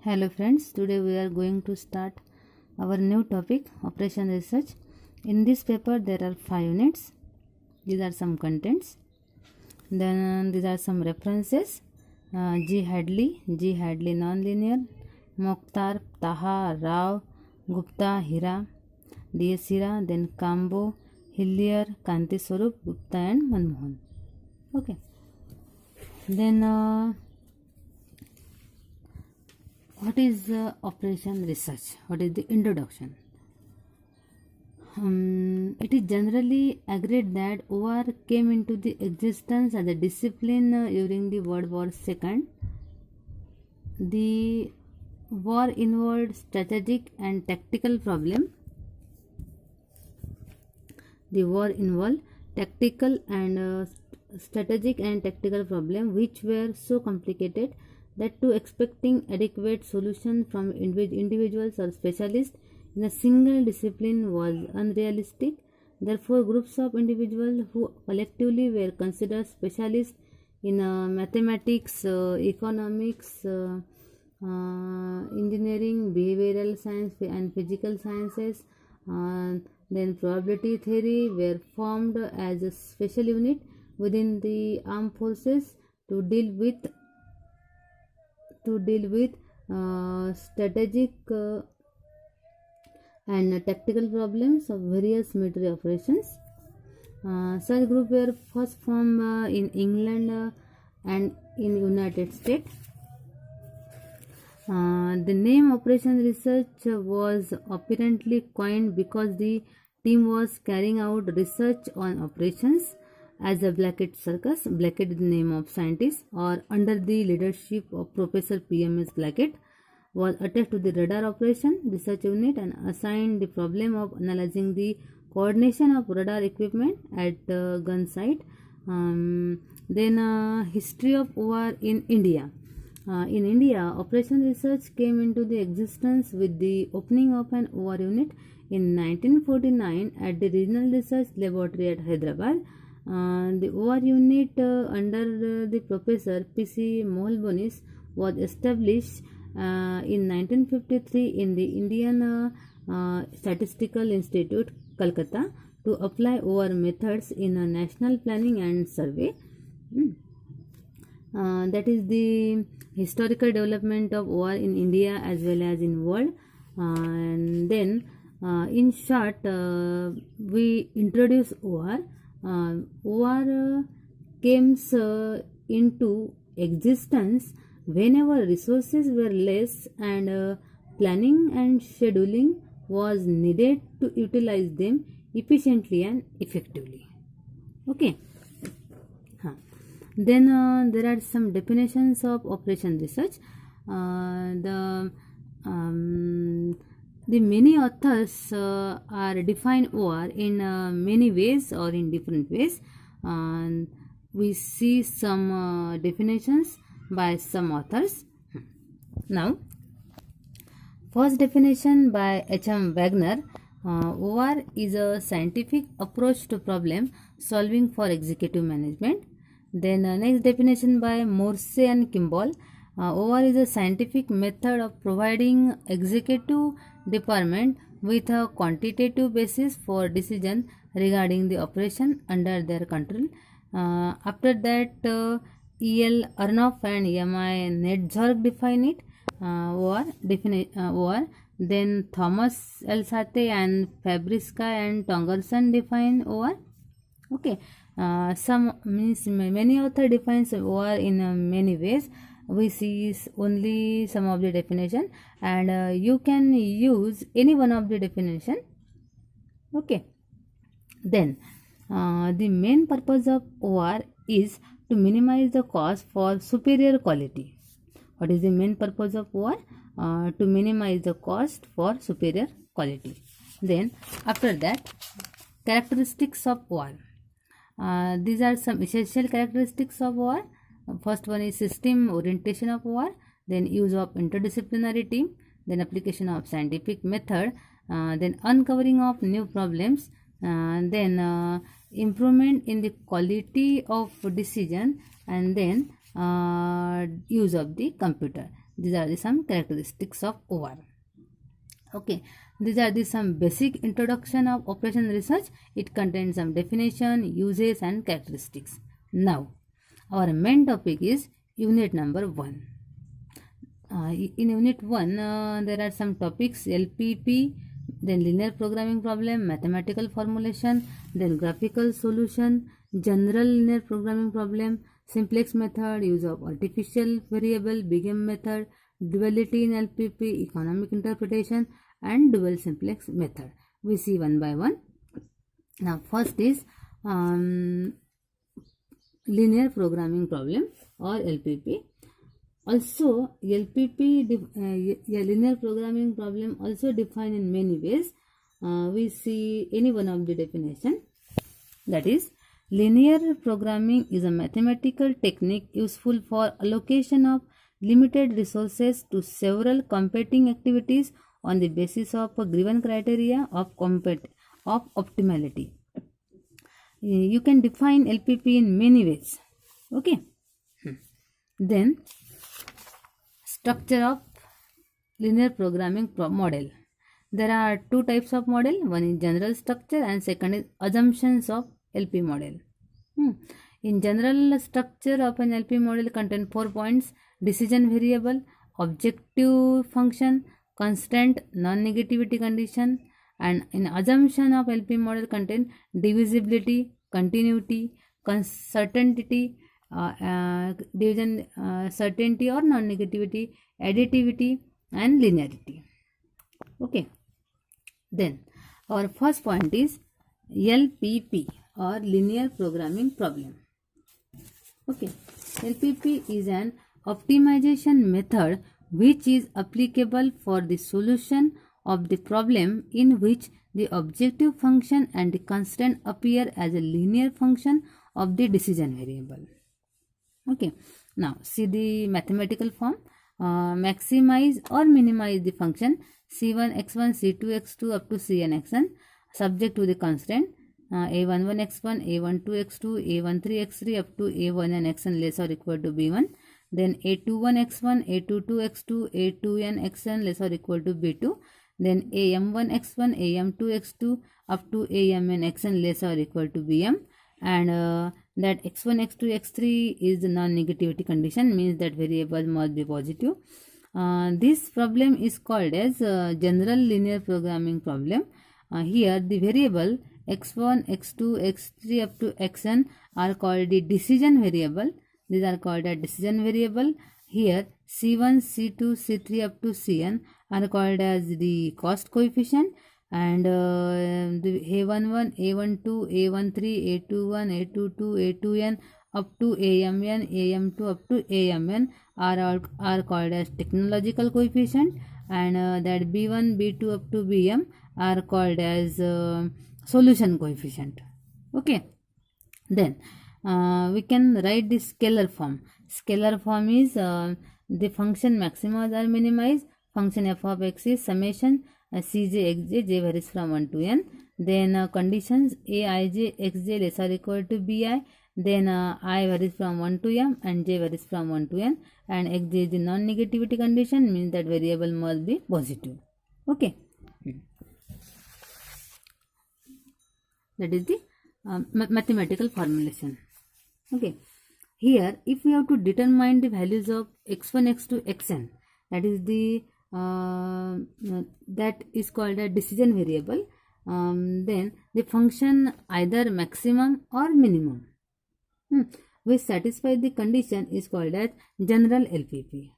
Hello friends, today we are going to start our new topic, operation research. In this paper there are 5 units. These are some contents. Then these are some references. G. Hadley Nonlinear, Mokhtar, Taha, Rao, Gupta, Hira, D.S. Hira, then Kambo, Hillier, Kanti Swarup, Gupta and Manmohan. Okay. Then what is operation research? What is the introduction? It is generally agreed that OR came into the existence as a discipline during the World War II. The war involved strategic and tactical problem. The war involved strategic and tactical problem which were so complicated that to expecting adequate solution from individuals or specialists in a single discipline was unrealistic. Therefore, groups of individuals who collectively were considered specialists in mathematics, economics, engineering, behavioral science and physical sciences, then probability theory were formed as a special unit within the armed forces to deal with strategic and tactical problems of various military operations. Such groups were first formed in England and in United States. The name Operation Research was apparently coined because the team was carrying out research on operations as a Blackett Circus. Blackett is the name of scientist, or under the leadership of Professor P.M.S. Blackett, was attached to the radar operation research unit and assigned the problem of analyzing the coordination of radar equipment at gun site. Then history of OR in India. In India, Operation Research came into the existence with the opening of an OR unit in 1949 at the Regional Research Laboratory at Hyderabad. The OR unit under the Professor P.C. Mohalbonis was established in 1953 in the Indian Statistical Institute, Calcutta, to apply OR methods in national planning and survey. That is the historical development of OR in India as well as in world. And then in short, we introduce OR. OR came into existence whenever resources were less and planning and scheduling was needed to utilize them efficiently and effectively. Okay. Then there are some definitions of operation research. The many authors are define OR in many ways or in different ways. We see some definitions by some authors. Now, first definition by H.M. Wagner. OR is a scientific approach to problem solving for executive management. Then next definition by Morse and Kimball. OR is a scientific method of providing executive department with a quantitative basis for decision regarding the operation under their control. After that, E.L. Aronoff and M.I. Netzorg define it. OR. Then Thomas L. Sathe and Fabriska and Tongerson define OR. Okay. Some means many authors defines OR in many ways. We see only some of the definition, and you can use any one of the definition. Okay. Then the main purpose of OR is to minimize the cost for superior quality. What is the main purpose of OR? To minimize the cost for superior quality. Then after that, characteristics of OR. These are some essential characteristics of OR. First one is system orientation of OR, then use of interdisciplinary team, then application of scientific method, then uncovering of new problems, then improvement in the quality of decision, and then use of the computer. These are the some characteristics of OR. Okay, these are the some basic introduction of operation research. It contains some definition, uses and characteristics. Now, our main topic is unit number 1. In unit 1, there are some topics: LPP, then linear programming problem, mathematical formulation, then graphical solution, general linear programming problem, simplex method, use of artificial variable, Big M method, duality in LPP, economic interpretation and dual simplex method. We see one by one. Now first is linear programming problem or LPP. Also LPP linear programming problem also defined in many ways. We see any one of the definition, that is, linear programming is a mathematical technique useful for allocation of limited resources to several competing activities on the basis of a given criteria of optimality. You can define LPP in many ways. Okay. Then structure of linear programming model. There are two types of model. One is general structure and second is assumptions of LP model. In general structure of an LP model contain 4 points: decision variable, objective function, constraint, non-negativity condition. And in assumption of LP model contain divisibility, continuity, certainty, division, certainty or non-negativity, additivity and linearity. Okay. Then our first point is LPP or linear programming problem. Okay, LPP is an optimization method which is applicable for the solution of the problem in which the objective function and the constraint appear as a linear function of the decision variable. Okay, now see the mathematical form. Maximize or minimize the function c1 x1 c2 x2 up to cn xn subject to the constraint a11 x1 a12 x2 a13 x3 up to a1n xn less or equal to b1. Then a21 x1 a22 x2 a2n xn less or equal to b2. Then am1 x1 am2 x2 up to amn xn less or equal to bm. And that x1 x2 x3 is the non-negativity condition, means that variable must be positive. This problem is called as general linear programming problem. Here the variable x1 x2 x3 up to xn are called the decision variable. These are called a decision variable. Here c1 c2 c3 up to cn are called as the cost coefficient. And the a11 a12 a13 a21 a22 a2n up to amn am2 up to amn are called as technological coefficient. And that b1 b2 up to bm are called as solution coefficient. Okay, then we can write the scalar form. Scalar form is the function maximize or minimize. Function f of x is summation cj xj, j varies from 1 to n. Then conditions aij xj less or equal to bi. Then I varies from 1 to m and j varies from 1 to n. And xj is the non-negativity condition, means that variable must be positive. Okay. That is the mathematical formulation. Okay. Here, if we have to determine the values of x1, x2, xn, that is the that is called a decision variable. Then the function either maximum or minimum which satisfy the condition is called as general LPP.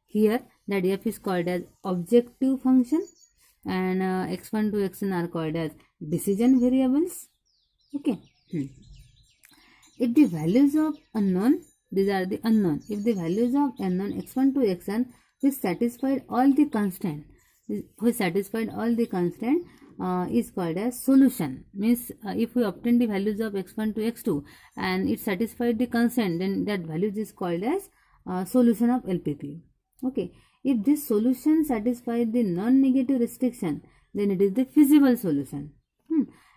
Here that f is called as objective function and x1 to xn are called as decision variables. Okay. If the values of unknown, these are the unknown. If the values of unknown x1 to xn which satisfied all the constraint, is called as solution. Means if we obtain the values of x1 to x2 and it satisfied the constraint, then that values is called as solution of LPP. Okay. If this solution satisfies the non-negative restriction, then it is the feasible solution.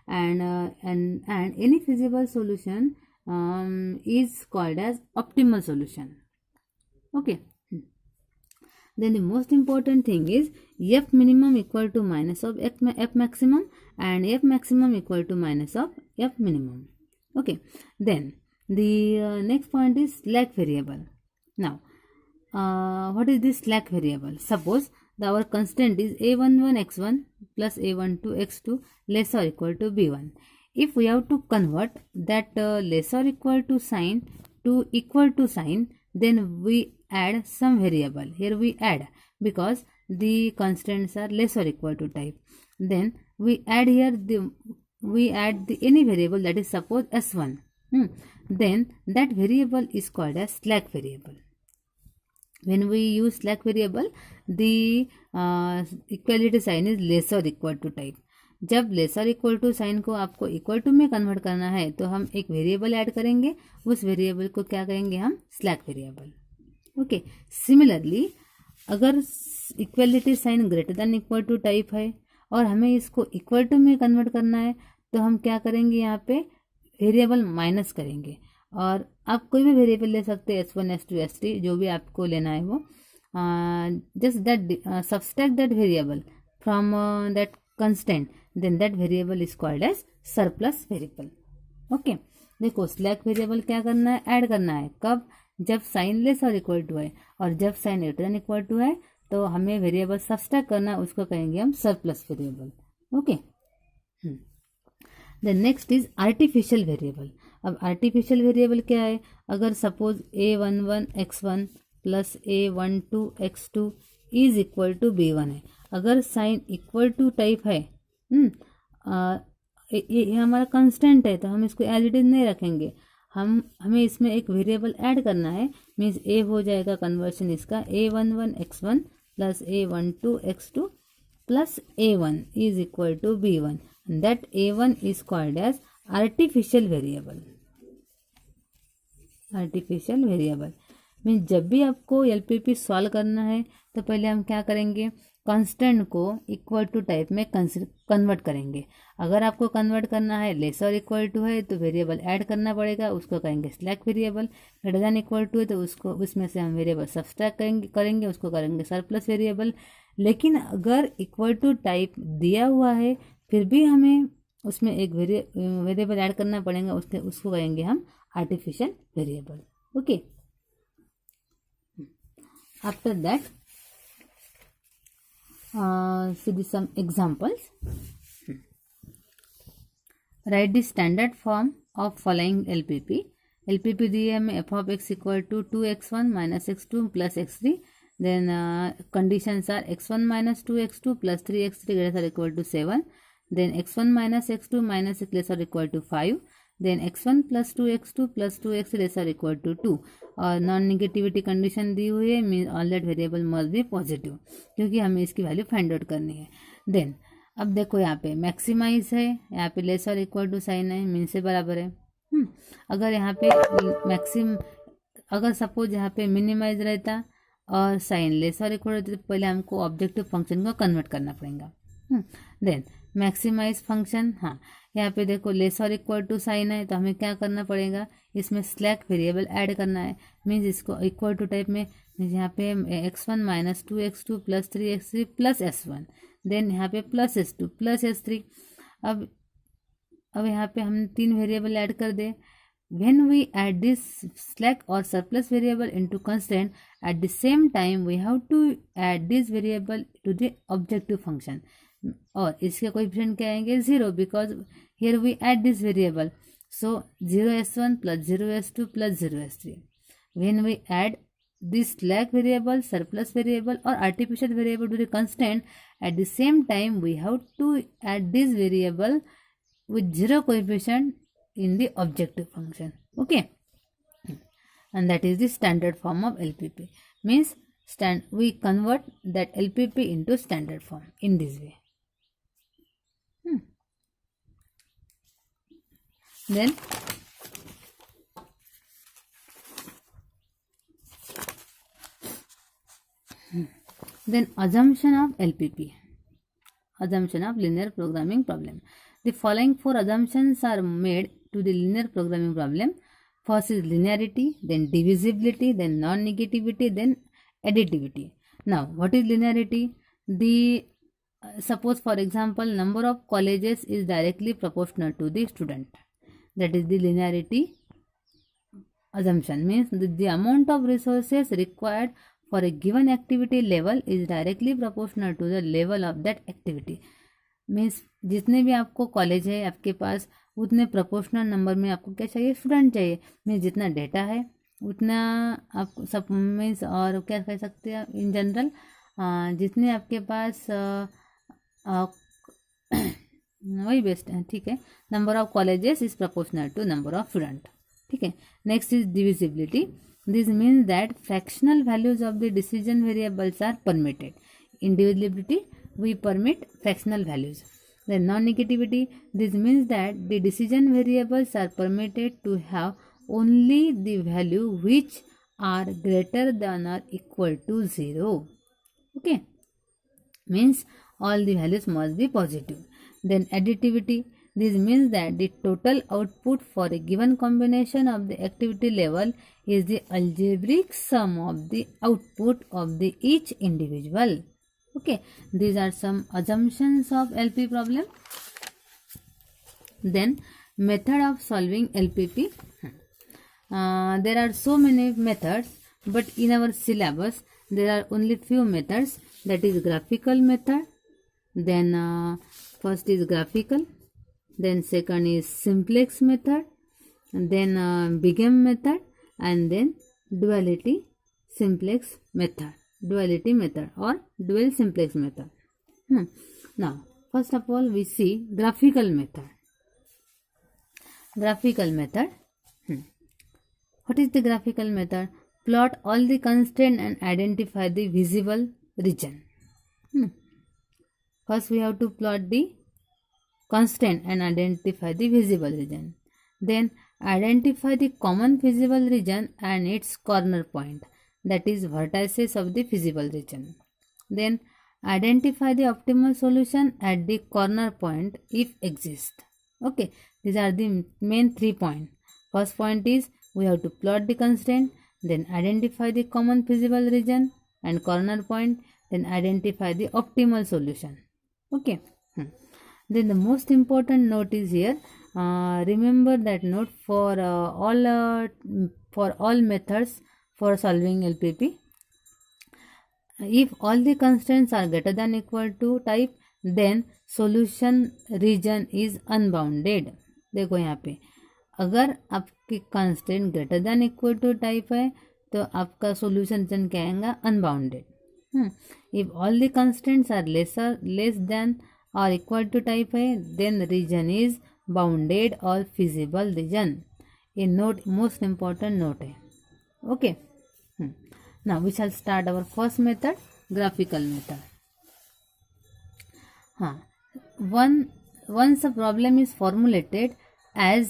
And any feasible solution is called as optimal solution. Okay. then the most important thing is f minimum equal to minus of f maximum and f maximum equal to minus of f minimum. Okay, then the next point is slack variable. Now what is this slack variable? Suppose our constant is a11 x1 plus a12 x2 less or equal to b1. If we have to convert that less or equal to sign to equal to sign, then we add some variable. Here we add because the constants are less or equal to type. Then we add here the any variable, that is suppose s1. Then that variable is called as slack variable. When we use slack variable, the equality sign is less or equal to type. जब less और equal to sign को आपको equal to में convert करना है तो हम एक वेरिएबल ऐड करेंगे, उस वेरिएबल को क्या कहेंगे हम? Slack variable. ओके, सिमिलरली अगर equality sign greater than equal to type है और हमें इसको इक्वल टू में कन्वर्ट करना है तो हम क्या करेंगे? यहाँ पे वेरिएबल माइनस करेंगे और आप कोई भी वेरिएबल ले सकते हैं, s1 s2 s3 जो भी आपको लेना है वो. Just that subtract that variable from that constant, then that variable is called as surplus variable. Okay, देखो स्लैक वेरिएबल क्या करना है? ऐड करना है. कब? जब साइन लेस और इक्वल टू है, और जब sign greater than equal to है तो हमें वेरिएबल सब्सट्रैक्ट करना है, उसको कहेंगे हम surplus variable. Okay, then next is artificial variable. अब आर्टिफिशियल वेरिएबल क्या है? अगर suppose a11 x1 plus a12 x2 is equal to b1 है, अगर साइन इक्वल टू टाइप है, ये हमारा कांस्टेंट है तो हम इसको एज इट इज नहीं रखेंगे, हमें इसमें एक वेरिएबल ऐड करना है. मीन्स ए हो जाएगा कन्वर्शन इसका a11 x1 plus a12 x2 plus a1 is equal to b1. That a1 is called as artificial variable. Artificial variable means जब भी आपको एलपीपी सॉल्व करना है तो पहले हम क्या करेंगे? कांस्टेंट को इक्वल टू टाइप में कन्वर्ट करेंगे. अगर आपको कन्वर्ट करना है लेस और इक्वल टू है तो वेरिएबल ऐड करना पड़ेगा, उसको कहेंगे slack variable. Greater than equal to है तो उसको उसमें से हम वेरिएबल सब्सट्रैक्ट करेंगे, उसको करेंगे सरप्लस वेरिएबल. लेकिन अगर इक्वल टू टाइप दिया हुआ है फिर भी हमें उसमें एक वेरिएबल ऐड करना पड़ेगा, उसको कहेंगे हम artificial variable. Okay, after that see some examples. Write the standard form of following LPP. LPP दिए हमें f of x equal to 2x1 minus x2 plus x3. Then conditions are x1 minus 2x2 plus 3x3 greater or equal to 7. Then x1 minus x2 minus x less or equal to 5. Then x1 plus 2x2 plus 2x less or equal to 2. और non negativity condition दी हुई है, mean all that variable must be positive, क्योंकि हमें इसकी value find out करनी है. Then अब देखो यहाँ पे मैक्सिमाइज है, यहाँ पे लेस और इक्वल टू साइन है, मीन से बराबर है. अगर यहाँ पे अगर सपोज यहाँ पे मिनिमाइज रहता और साइन लेस और इक्वल रहता तो पहले हमको ऑब्जेक्टिव फंक्शन को कन्वर्ट करना पड़ेगा. देन मैक्सिमाइज फंक्शन, हाँ यहाँ पे देखो लेस और इक्वल टू साइन है तो हमें क्या करना पड़ेगा? इसमें स्लैक वेरिएबल ऐड करना है. मीन्स इसको इक्वल टू टाइप में यहाँ पे x1 minus 2x2 plus 3x3 plus s1. Then यहाँ पे प्लस s2 प्लस s3. अब यहाँ पे हम 3 वेरिएबल ऐड कर दे. When we add this slack or surplus variable into constant, at the same time we have to add this variable to the objective function. और इसके coefficient क्या आएंगे? 0, because here we add this variable. So 0s1 plus 0s2 plus 0s3. When we add this slack variable, surplus variable और artificial variable to the constant, at the same time we have to add this variable with 0 coefficient in the objective function. Okay, and that is the standard form of LPP. Means we convert that LPP into standard form in this way. Then assumption of LPP, assumption of linear programming problem. The following 4 assumptions are made to the linear programming problem. First is linearity, then divisibility, then non-negativity, then additivity. Now, what is linearity? The suppose for example number of colleges is directly proportional to the student. That is the linearity assumption. Means the amount of resources required for a given activity level is directly proportional to the level of that activity. Means जितने भी आपको college है आपके पास उतने proportional number में आपको क्या चाहिए, स्टूडेंट चाहिए. मीन्स जितना डेटा है उतना आपको सब मीन्स, और क्या कह सकते हैं इन जनरल जितने आपके पास वही बेस्ट है. ठीक है, number of colleges is proportional to number of student. ठीक है, next is divisibility. This means that fractional values of the decision variables are permitted. In divisibility, we permit fractional values. Then non-negativity, this means that the decision variables are permitted to have only the value which are greater than or equal to 0. Okay, means all the values must be positive. Then additivity, this means that the total output for a given combination of the activity level is the algebraic sum of the output of the each individual. Okay, these are some assumptions of LP problem. Then method of solving LPP. There are so many methods, but in our syllabus there are only few methods. That is graphical method. Then first is graphical. Then second is simplex method. Then Bingham method, and then duality simplex method. Duality method or dual simplex method. Now, first of all, we see graphical method. Graphical method. What is the graphical method? Plot all the constraints and identify the visible region. First, we have to plot the constraint and identify the visible region. Then, identify the common visible region and its corner point. That is vertices of the visible region. Then identify the optimal solution at the corner point if exist. Okay, these are the main 3 points. First point is we have to plot the constraint, then identify the common visible region and corner point, then identify the optimal solution. Okay. Then the most important note is here. Remember that note for all methods for solving LPP. If all the constraints are greater than equal to type, then solution region is unbounded. देखो यहाँ पे अगर आपकी constant greater than equal to type है तो आपका solution region क्या आएगा, unbounded. If all the constants are less than और इक्वल टू टाइप है देन रीजन इज बाउंडेड और फिजिबल रीजन. ये नोट मोस्ट इम्पॉर्टेंट नोट है. Okay, now we shall start our first method, graphical method. Once a problem is formulated as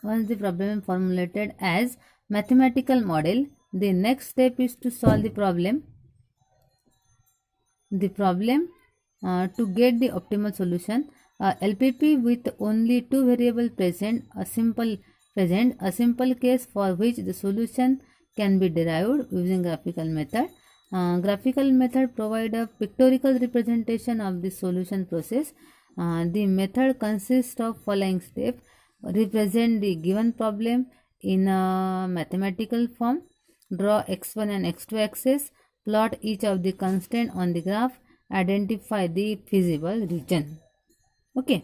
once the problem is formulated as mathematical model, the next step is to solve the problem. To get the optimal solution. LPP with only 2 variables present, a simple case for which the solution can be derived using graphical method. Graphical method provide a pictorial representation of the solution process. The method consists of following steps: represent the given problem in a mathematical form, draw x1 and x2 axes, plot each of the constraints on the graph, identify the feasible region. Okay.